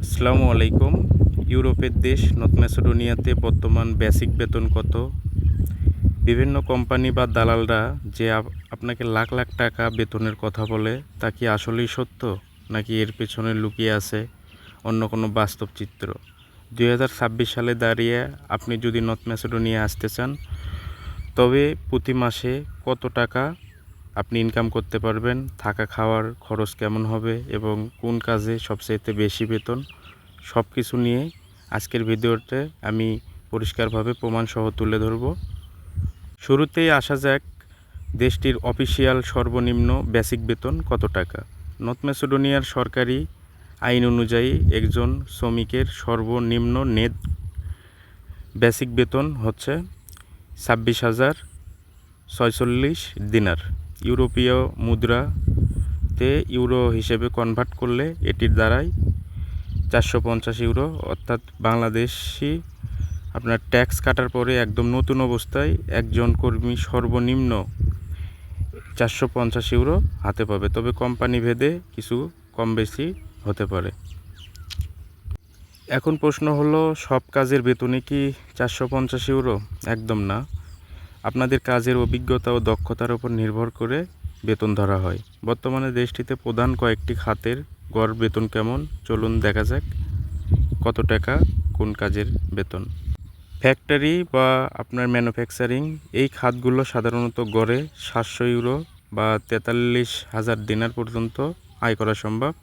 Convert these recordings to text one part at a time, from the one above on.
আসসালামু আলাইকুম। ইউরোপের দেশ নর্থ ম্যাসেডোনিয়াতে বর্তমান বেসিক বেতন কত? বিভিন্ন কোম্পানি বা দালালরা যে আপনাকে লাখ লাখ টাকা বেতনের কথা বলে, তা কি আসলেই সত্য, নাকি এর পেছনে লুকিয়ে আছে অন্য কোনো বাস্তব চিত্র? 2026 সালে দাঁড়িয়ে আপনি যদি নর্থ ম্যাসেডোনিয়া আসতে চান, তবে প্রতি মাসে কত টাকা আপনি ইনকাম করতে পারবেন, থাকা খাওয়ার খরচ কেমন হবে এবং কোন কাজে সবচাইতে বেশি বেতন, সব কিছু নিয়ে আজকের ভিডিওতে আমি পরিষ্কারভাবে প্রমাণসহ তুলে ধরব। শুরুতেই আসা যাক দেশটির অফিসিয়াল সর্বনিম্ন বেসিক বেতন কত টাকা। নর্থ ম্যাসেডোনিয়ার সরকারি আইন অনুযায়ী একজন শ্রমিকের সর্বনিম্ন নেট বেসিক বেতন হচ্ছে 26,046 দিনার। ইউরোপীয় মুদ্রাতে ইউরো হিসেবে কনভার্ট করলে এটির দ্বারাই 450 ইউরো, অর্থাৎ বাংলাদেশি আপনার ট্যাক্স কাটার পরে একদম নতুন অবস্থায় একজন কর্মী সর্বনিম্ন 450 ইউরো হাতে পাবে, তবে কোম্পানি ভেদে কিছু কম বেশি হতে পারে। এখন প্রশ্ন হলো, সব কাজের বেতনে কি 450 ইউরো? একদম না। আপনাদের কাজের অভিজ্ঞতা ও দক্ষতার উপর নির্ভর করে বেতন ধরা হয়। বর্তমানে দেশটিতে প্রধান কয়েকটি খাতের গড় বেতন কেমন, চলুন দেখা যাক কত টাকা কোন কাজের বেতন। ফ্যাক্টরি বা আপনার ম্যানুফ্যাকচারিং, এই খাতগুলো সাধারণত গড়ে 700 ইউরো বা 43,000 দিনার পর্যন্ত আয় করা সম্ভব,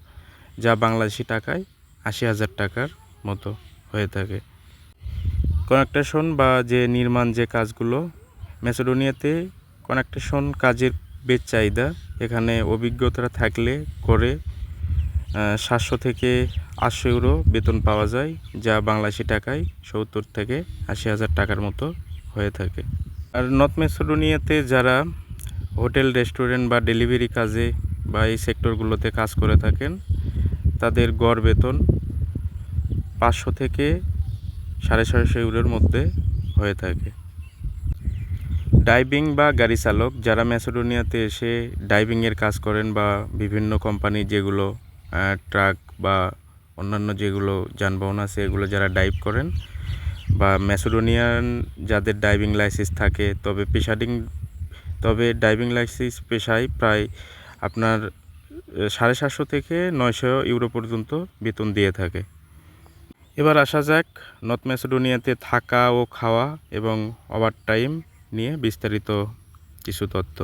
যা বাংলাদেশি টাকায় 80,000 টাকার মতো হয়ে থাকে। কনস্ট্রাকশন বা যে নির্মাণ যে কাজগুলো, ম্যাসেডোনিয়াতে কনস্ট্রাকশন কাজের বেশ চাহিদা। এখানে অভিজ্ঞতা থাকলে করে 700 থেকে 800 ইউরো বেতন পাওয়া যায়, যা বাংলাদেশি টাকায় 70 থেকে 80,000 টাকার মতো হয়ে থাকে। আর নর্থ ম্যাসেডোনিয়াতে যারা হোটেল, রেস্টুরেন্ট বা ডেলিভারি কাজে বা এই সেক্টরগুলোতে কাজ করে থাকেন, তাদের গড় বেতন 500 থেকে 650 ইউরোর মধ্যে হয়ে থাকে। ড্রাইভিং বা গাড়ি চালক, যারা ম্যাসেডোনিয়াতে এসে ড্রাইভিংয়ের কাজ করেন বা বিভিন্ন কোম্পানি যেগুলো ট্রাক বা অন্যান্য যেগুলো যানবাহন আছে এগুলো যারা ড্রাইভ করেন, বা ম্যাসেডোনিয়ান যাদের ড্রাইভিং লাইসেন্স থাকে, তবে ড্রাইভিং লাইসেন্স পেশায় প্রায় আপনার 750 থেকে 900 ইউরো পর্যন্ত বেতন দিয়ে থাকে। এবার আসা যাক নর্থ ম্যাসেডোনিয়াতে থাকা ও খাওয়া এবং ওভারটাইম নিয়ে বিস্তারিত কিছু তথ্য।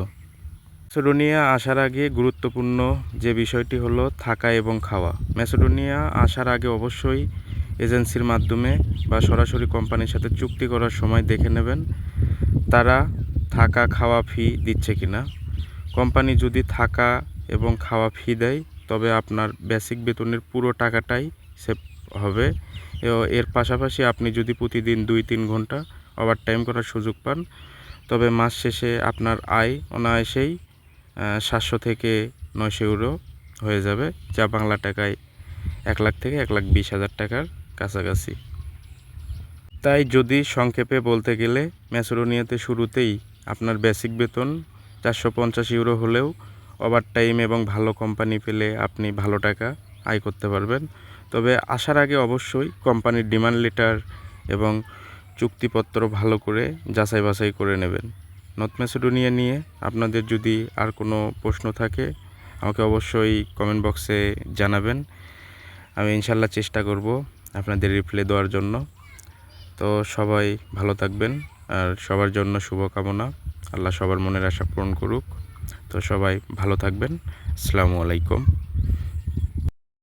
ম্যাসেডোনিয়া আসার আগে গুরুত্বপূর্ণ যে বিষয়টি হলো থাকা এবং খাওয়া। ম্যাসেডোনিয়া আসার আগে অবশ্যই এজেন্সির মাধ্যমে বা সরাসরি কোম্পানির সাথে চুক্তি করার সময় দেখে নেবেন তারা থাকা খাওয়া ফি দিচ্ছে কিনা। কোম্পানি যদি থাকা এবং খাওয়া ফি দেয়, তবে আপনার বেসিক বেতনের পুরো টাকাটাই সেভ হবে। এর পাশাপাশি আপনি যদি প্রতিদিন 2-3 ঘন্টা ওভারটাইম করার সুযোগ পান, তবে মাস শেষে আপনার আয় অনায়াসেই 700 থেকে 900 ইউরো হয়ে যাবে, যা বাংলা টাকায় 1 লাখ থেকে 1,20,000 টাকার কাছাকাছি। তাই যদি সংক্ষেপে বলতে গেলে, ম্যাসেডোনিয়াতে শুরুতেই আপনার বেসিক বেতন 450 ইউরো হলেও ওভারটাইম এবং ভালো কোম্পানি পেলে আপনি ভালো টাকা আয় করতে পারবেন। তবে আসার আগে অবশ্যই কোম্পানির ডিমান্ড লেটার এবং চুক্তিপত্র ভালো করে যাচাই বাছাই করে নেবেন। নর্থ ম্যাসেডোনিয়া নিয়ে আপনাদের যদি আর কোনো প্রশ্ন থাকে, আমাকে অবশ্যই কমেন্ট বক্সে জানাবেন। আমি ইনশাল্লাহ চেষ্টা করব আপনাদের রিপ্লাই দেওয়ার জন্য। তো সবাই ভালো থাকবেন, আর সবার জন্য শুভকামনা। আল্লাহ সবার মনের আশা পূরণ করুক। তো সবাই ভালো থাকবেন। আসসালামু আলাইকুম।